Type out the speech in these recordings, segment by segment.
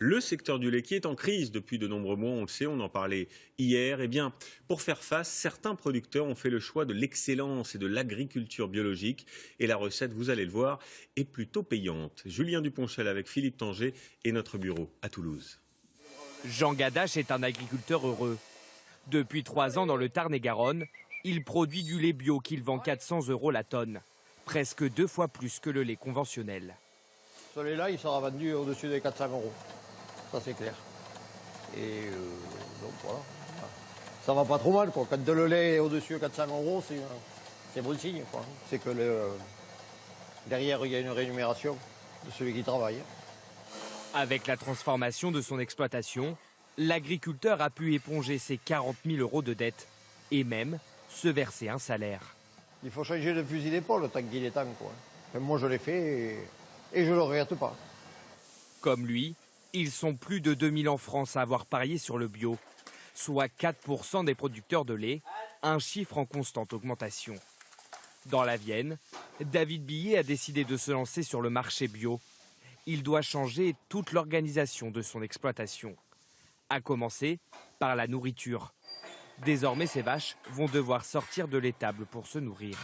Le secteur du lait qui est en crise depuis de nombreux mois, on le sait, on en parlait hier. Eh bien, pour faire face, certains producteurs ont fait le choix de l'excellence et de l'agriculture biologique. Et la recette, vous allez le voir, est plutôt payante. Julien Duponchel avec Philippe Tanger et notre bureau à Toulouse. Jean Gadache est un agriculteur heureux. Depuis 3 ans dans le Tarn-et-Garonne, il produit du lait bio qu'il vend 400 € la tonne. Presque 2 fois plus que le lait conventionnel. Celui-là, il sera vendu au-dessus des 400 €. Ça, c'est clair. Et donc voilà. Ça va pas trop mal, quoi. Quand le lait est au-dessus de 400 €, c'est bon signe, quoi. C'est que derrière, il y a une rémunération de celui qui travaille. Avec la transformation de son exploitation, l'agriculteur a pu éponger ses 40 000 € de dette et même se verser un salaire. Il faut changer de fusil d'épaule tant qu'il est temps, quoi. Enfin, moi, je l'ai fait et je ne le regrette pas. Comme lui, ils sont plus de 2000 en France à avoir parié sur le bio, soit 4% des producteurs de lait, un chiffre en constante augmentation. Dans la Vienne, David Billet a décidé de se lancer sur le marché bio. Il doit changer toute l'organisation de son exploitation, à commencer par la nourriture. Désormais, ces vaches vont devoir sortir de l'étable pour se nourrir.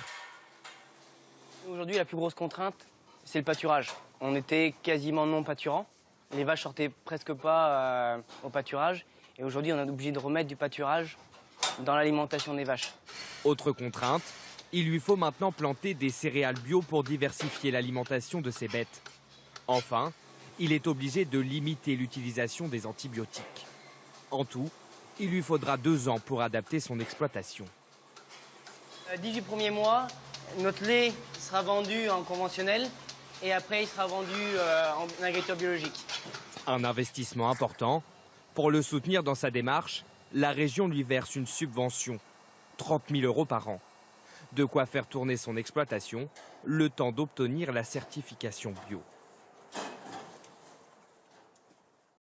Aujourd'hui, la plus grosse contrainte, c'est le pâturage. On était quasiment non pâturant. Les vaches sortaient presque pas au pâturage. Et aujourd'hui, on est obligé de remettre du pâturage dans l'alimentation des vaches. Autre contrainte, il lui faut maintenant planter des céréales bio pour diversifier l'alimentation de ses bêtes. Enfin, il est obligé de limiter l'utilisation des antibiotiques. En tout, il lui faudra 2 ans pour adapter son exploitation. 18 premiers mois, notre lait sera vendu en conventionnel et après il sera vendu en agriculture biologique. Un investissement important. Pour le soutenir dans sa démarche, la région lui verse une subvention, 30 000 € par an. De quoi faire tourner son exploitation, le temps d'obtenir la certification bio.